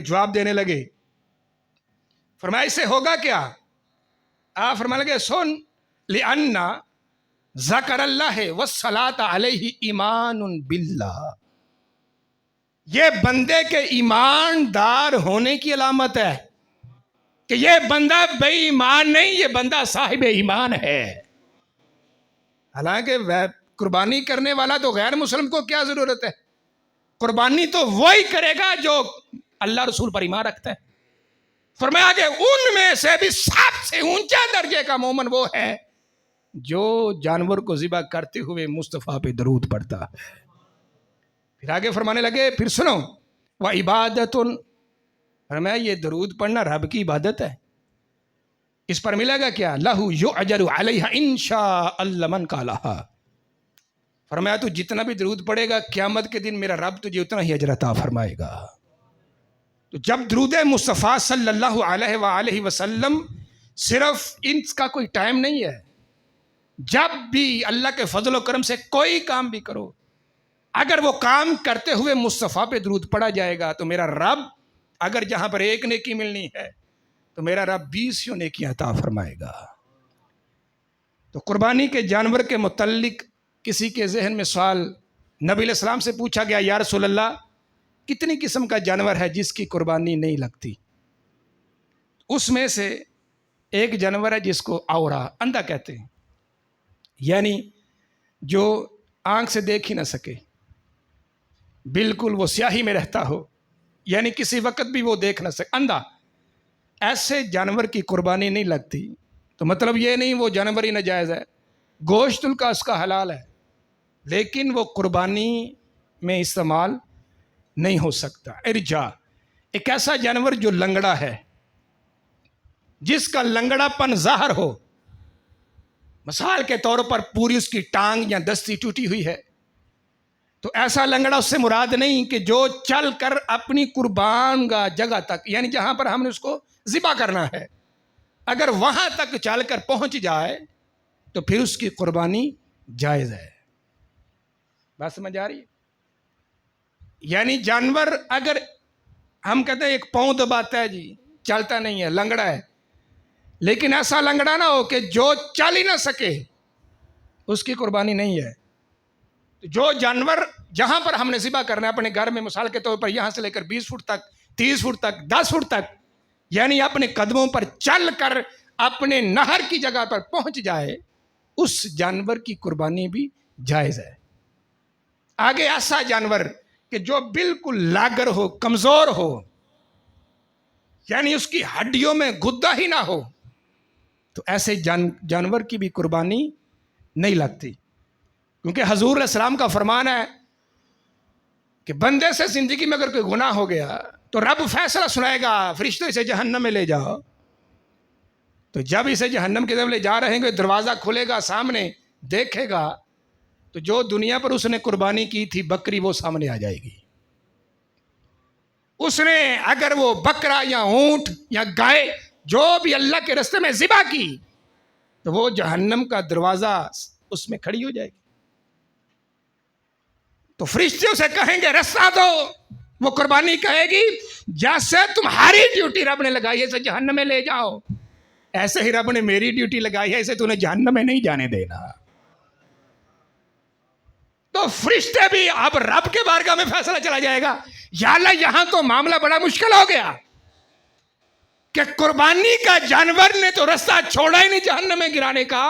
جواب دینے لگے. فرمایا اس سے ہوگا کیا؟ آپ فرمانے لگے سن لِأَنَّ ذکر اللہ والصلاۃ علیہ ایمان باللہ، یہ بندے کے ایماندار ہونے کی علامت ہے کہ یہ بندہ بے ایمان نہیں، یہ بندہ صاحب ایمان ہے. حالانکہ قربانی کرنے والا تو غیر مسلم کو کیا ضرورت ہے؟ قربانی تو وہی کرے گا جو اللہ رسول پر ایمان رکھتا ہے. فرمایا کہ ان میں سے بھی سب سے اونچا درجے کا مومن وہ ہے جو جانور کو ذبح کرتے ہوئے مصطفیٰ پہ درود پڑھتا ہے. پھر آگے فرمانے لگے پھر سنو وَعِبَادَةٌ، فرمایا یہ درود پڑھنا رب کی عبادت ہے. اس پر ملے گا کیا؟ لَهُ يُعْجَرُ عَلَيْهَا إِن شَاءَ اللَّهُ مَنْ قَالَهَا. فرمایا تو جتنا بھی درود پڑھے گا قیامت کے دن میرا رب تجھے اتنا ہی اجر عطا فرمائے گا. تو جب درود مصطفیٰ صلی اللہ علیہ وآلہ وسلم صرف ان کا کوئی ٹائم نہیں ہے، جب بھی اللہ کے فضل و کرم سے کوئی کام بھی کرو، اگر وہ کام کرتے ہوئے مصطفیٰ پہ درود پڑھا جائے گا تو میرا رب اگر جہاں پر ایک نیکی ملنی ہے تو میرا رب 20 نیکیاں عطا فرمائے گا. تو قربانی کے جانور کے متعلق کسی کے ذہن میں سوال نبی علیہ السلام سے پوچھا گیا، یا رسول اللہ کتنی قسم کا جانور ہے جس کی قربانی نہیں لگتی؟ اس میں سے ایک جانور ہے جس کو عورا، اندھا کہتے ہیں، یعنی جو آنکھ سے دیکھ ہی نہ سکے، بالکل وہ سیاہی میں رہتا ہو، یعنی کسی وقت بھی وہ دیکھ نہ سکے، اندھا. ایسے جانور کی قربانی نہیں لگتی. تو مطلب یہ نہیں وہ جانور ہی ناجائز ہے، گوشت کا اس کا حلال ہے، لیکن وہ قربانی میں استعمال نہیں ہو سکتا. ارجا ایک ایسا جانور جو لنگڑا ہے، جس کا لنگڑا پن ظاہر ہو، مثال کے طور پر پوری اس کی ٹانگ یا دستی ٹوٹی ہوئی ہے، تو ایسا لنگڑا اس سے مراد نہیں کہ جو چل کر اپنی قربان گاہ جگہ تک، یعنی جہاں پر ہم نے اس کو ذبح کرنا ہے، اگر وہاں تک چل کر پہنچ جائے تو پھر اس کی قربانی جائز ہے. بات سمجھ آ رہی ہے؟ یعنی جانور اگر ہم کہتے ہیں ایک پاؤں دباتا ہے جی، چلتا نہیں ہے، لنگڑا ہے، لیکن ایسا لنگڑا نہ ہو کہ جو چل ہی نہ سکے، اس کی قربانی نہیں ہے. جو جانور جہاں پر ہم نے ذبح کرنا ہے اپنے گھر میں، مثال کے طور پر یہاں سے لے کر 20 فٹ تک، 30 فٹ تک، 10 فٹ تک، یعنی اپنے قدموں پر چل کر اپنے نہر کی جگہ پر پہنچ جائے، اس جانور کی قربانی بھی جائز ہے. آگے ایسا جانور کہ جو بالکل لاگر ہو، کمزور ہو، یعنی اس کی ہڈیوں میں گدا ہی نہ ہو، تو ایسے جانور کی بھی قربانی نہیں لگتی. کیونکہ حضور علیہ السلام کا فرمان ہے کہ بندے سے زندگی میں اگر کوئی گناہ ہو گیا تو رب فیصلہ سنائے گا، فرشتوں اسے جہنم میں لے جاؤ. تو جب اسے جہنم کی طرف لے جا رہے ہیں، دروازہ کھلے گا، سامنے دیکھے گا تو جو دنیا پر اس نے قربانی کی تھی بکری، وہ سامنے آ جائے گی. اس نے اگر وہ بکرا یا اونٹ یا گائے جو بھی اللہ کے راستے میں ذبح کی تو وہ جہنم کا دروازہ اس میں کھڑی ہو جائے گی. تو فرشتے اسے کہیں گے راستہ دو، وہ قربانی کہے گی جیسے تمہاری ڈیوٹی رب نے لگائی ہے اسے جہنم میں لے جاؤ، ایسے ہی رب نے میری ڈیوٹی لگائی ہے اسے تو نے جہنم میں نہیں جانے دینا. تو فرشتے بھی اب رب کے بارگاہ میں فیصلہ چلا جائے گا، یا اللہ یہاں تو معاملہ بڑا مشکل ہو گیا کہ قربانی کا جانور نے تو راستہ چھوڑا ہی نہیں جہنم میں گرانے کا،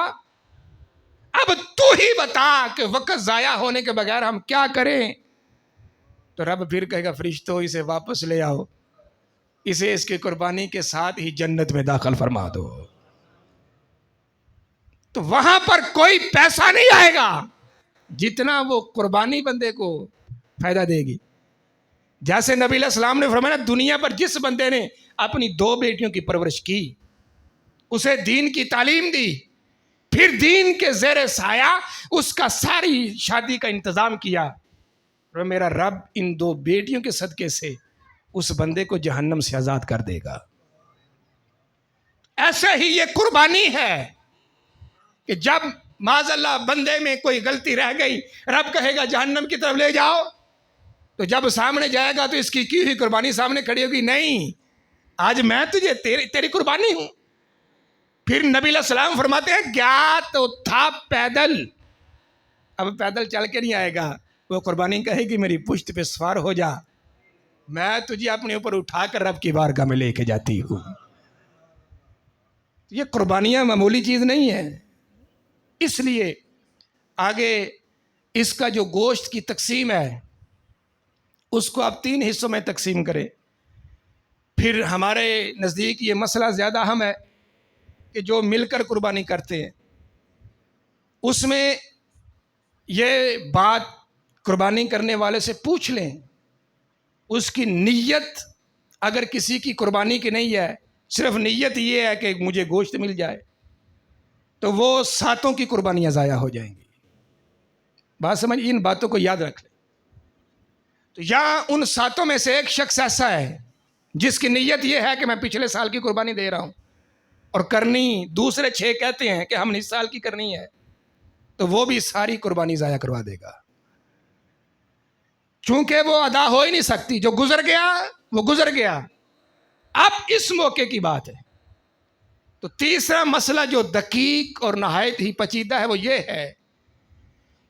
اب تو ہی بتا کہ وقت ضائع ہونے کے بغیر ہم کیا کریں. تو رب پھر کہے گا فرشتوں اسے واپس لے آؤ، اسے اس کی قربانی کے ساتھ ہی جنت میں داخل فرما دو. تو وہاں پر کوئی پیسہ نہیں آئے گا جتنا وہ قربانی بندے کو فائدہ دے گی. جیسے نبی علیہ السلام نے فرمایا دنیا پر جس بندے نے اپنی 2 بیٹیوں کی پرورش کی، اسے دین کی تعلیم دی، پھر دین کے زیر سایہ اس کا ساری شادی کا انتظام کیا، اور میرا رب ان 2 بیٹیوں کے صدقے سے اس بندے کو جہنم سے آزاد کر دے گا. ایسے ہی یہ قربانی ہے کہ جب معاذ اللہ بندے میں کوئی غلطی رہ گئی، رب کہے گا جہنم کی طرف لے جاؤ، تو جب سامنے جائے گا تو اس کی ہوئی قربانی سامنے کھڑی ہوگی، نہیں آج میں تجھے تیری قربانی ہوں۔ پھر نبی علیہ السلام فرماتے ہیں گیا تو تھا پیدل، اب پیدل چل کے نہیں آئے گا، وہ قربانی کہے گی میری پشت پہ سوار ہو جا، میں تجھے اپنے اوپر اٹھا کر رب کی بارگاہ میں لے کے جاتی ہوں۔ یہ قربانیاں معمولی چیز نہیں ہے۔ اس لیے آگے اس کا جو گوشت کی تقسیم ہے اس کو آپ 3 حصوں میں تقسیم کریں۔ پھر ہمارے نزدیک یہ مسئلہ زیادہ اہم ہے کہ جو مل کر قربانی کرتے ہیں اس میں یہ بات قربانی کرنے والے سے پوچھ لیں، اس کی نیت اگر کسی کی قربانی کی نہیں ہے، صرف نیت یہ ہے کہ مجھے گوشت مل جائے، تو وہ 7 کی قربانیاں ضائع ہو جائیں گی۔ بات سمجھ، ان باتوں کو یاد رکھ لیں۔ تو یا ان 7 میں سے ایک شخص ایسا ہے جس کی نیت یہ ہے کہ میں پچھلے سال کی قربانی دے رہا ہوں اور کرنی دوسرے 6 کہتے ہیں کہ ہم نے اس سال کی کرنی ہے، تو وہ بھی ساری قربانی ضائع کروا دے گا، چونکہ وہ ادا ہو ہی نہیں سکتی۔ جو گزر گیا وہ گزر گیا، اب اس موقع کی بات ہے۔ تو تیسرا مسئلہ جو دقیق اور نہایت ہی پیچیدہ ہے وہ یہ ہے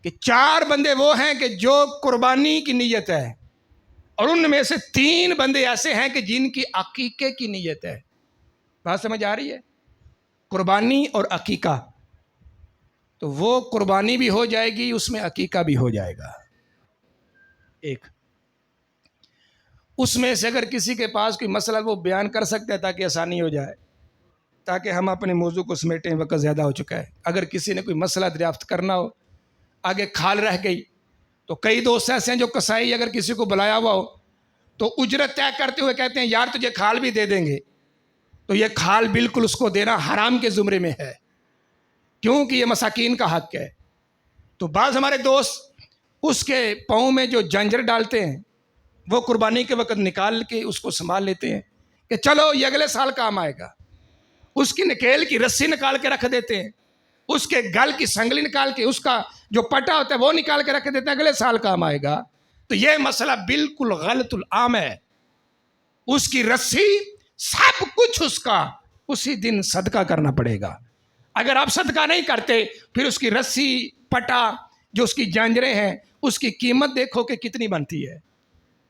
کہ 4 بندے وہ ہیں کہ جو قربانی کی نیت ہے، اور ان میں سے 3 بندے ایسے ہیں کہ جن کی عقیقے کی نیت ہے۔ بات سمجھ آ رہی ہے؟ قربانی اور عقیقہ، تو وہ قربانی بھی ہو جائے گی، اس میں عقیقہ بھی ہو جائے گا۔ ایک اس میں سے اگر کسی کے پاس کوئی مسئلہ وہ بیان کر سکتا ہے تاکہ آسانی ہو جائے، تاکہ ہم اپنے موضوع کو سمیٹیں، وقت زیادہ ہو چکا ہے۔ اگر کسی نے کوئی مسئلہ دریافت کرنا ہو، آگے کھال رہ گئی، تو کئی دوست ایسے ہیں جو قصائی اگر کسی کو بلایا ہوا ہو تو اجرت طے کرتے ہوئے کہتے ہیں یار تجھے کھال بھی دے دیں گے، تو یہ کھال بالکل اس کو دینا حرام کے زمرے میں ہے، کیونکہ یہ مساکین کا حق ہے۔ تو بعض ہمارے دوست اس کے پاؤں میں جو جنجر ڈالتے ہیں وہ قربانی کے وقت نکال کے اس کو سنبھال لیتے ہیں کہ چلو یہ اگلے سال کام آئے گا، اس کی نکیل کی رسی نکال کے رکھ دیتے ہیں، اس کے گل کی سنگلی نکال کے، اس کا جو پٹا ہوتا ہے وہ نکال کے رکھ دیتے ہیں، اگلے سال کام آئے گا۔ تو یہ مسئلہ بالکل غلط العام ہے۔ اس کی رسی سب کچھ اس کا اسی دن صدقہ کرنا پڑے گا۔ اگر آپ صدقہ نہیں کرتے پھر اس کی رسی، پٹا، جو اس کی جانجریں ہیں، اس کی قیمت دیکھو کہ کتنی بنتی ہے،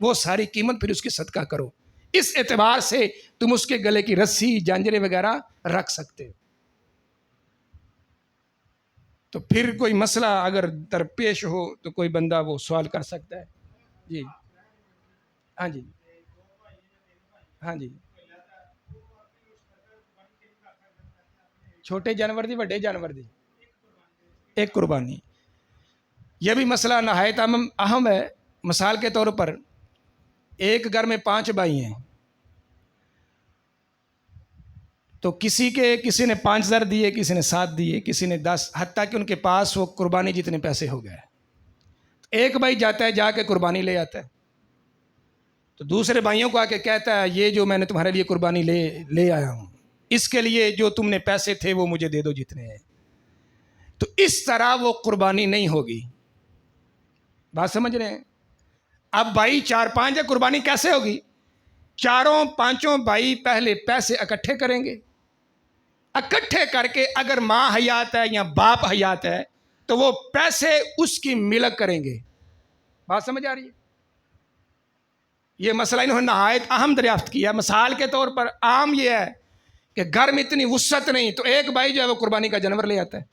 وہ ساری قیمت پھر اس کی صدقہ کرو۔ اس اعتبار سے تم اس کے گلے کی رسی، جانجریں وغیرہ رکھ سکتے ہو۔ تو پھر کوئی مسئلہ اگر درپیش ہو تو کوئی بندہ وہ سوال کر سکتا ہے۔ جی ہاں جی ہاں جی، چھوٹے جانور دی بڑے جانور دی ایک قربانی، یہ بھی مسئلہ نہایت اہم ہے۔ مثال کے طور پر ایک گھر میں 5 بھائی ہیں، تو کسی نے 5,000 دیے، کسی نے 7 دیے، کسی نے 10، حتیٰ کہ ان کے پاس وہ قربانی جتنے پیسے ہو گئے۔ ایک بھائی جاتا ہے، جا کے قربانی لے آتا ہے، تو دوسرے بھائیوں کو آ کے کہتا ہے یہ جو میں نے تمہارے لیے قربانی لے آیا ہوں، اس کے لیے جو تم نے پیسے تھے وہ مجھے دے دو جتنے ہیں۔ تو اس طرح وہ قربانی نہیں ہوگی۔ بات سمجھ رہے ہیں؟ اب بھائی 4-5 ہے، قربانی کیسے ہوگی؟ 4-5 بھائی پہلے پیسے اکٹھے کریں گے، اکٹھے کر کے اگر ماں حیات ہے یا باپ حیات ہے تو وہ پیسے اس کی ملک کریں گے۔ بات سمجھ آ رہی ہے؟ یہ مسئلہ انہوں نے نہایت اہم دریافت کیا۔ مثال کے طور پر عام یہ ہے کہ گھر میں اتنی وسعت نہیں، تو ایک بھائی جو ہے وہ قربانی کا جانور لے آتا ہے،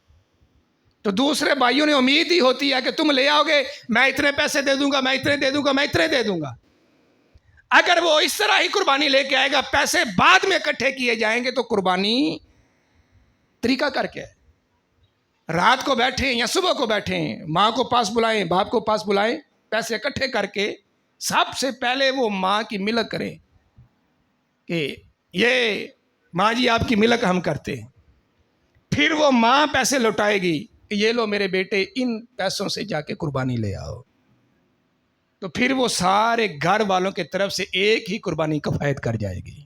تو دوسرے بھائیوں نے امید ہی ہوتی ہے کہ تم لے آؤ گے، میں اتنے پیسے دے دوں گا، میں اتنے دے دوں گا، میں اتنے دے دوں گا۔ اگر وہ اس طرح ہی قربانی لے کے آئے گا، پیسے بعد میں اکٹھے کیے جائیں گے، تو قربانی طریقہ کر کے رات کو بیٹھیں یا صبح کو بیٹھیں، ماں کو پاس بلائیں، باپ کو پاس بلائیں، پیسے اکٹھے کر کے سب سے پہلے وہ ماں کی ملک کریں کہ یہ ماں جی آپ کی ملک ہم کرتے ہیں۔ پھر وہ ماں پیسے لوٹائے گی کہ یہ لو میرے بیٹے، ان پیسوں سے جا کے قربانی لے آؤ۔ تو پھر وہ سارے گھر والوں کے طرف سے ایک ہی قربانی کفایت کر جائے گی۔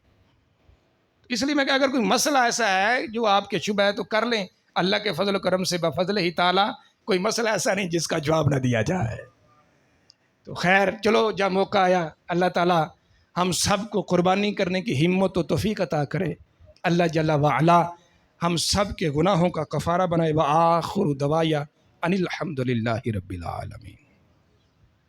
اس لیے میں کہ اگر کوئی مسئلہ ایسا ہے جو آپ کے شبہ ہے تو کر لیں، اللہ کے فضل و کرم سے بفضل ہی تعالیٰ کوئی مسئلہ ایسا نہیں جس کا جواب نہ دیا جائے۔ تو خیر چلو جب موقع آیا اللہ تعالیٰ ہم سب کو قربانی کرنے کی ہمت و توفیق عطا کرے. اللہ جل وعلا ہم سب کے گناہوں کا کفارہ بنائے. وآخر دعوایا ان الحمد للہ رب العالمین.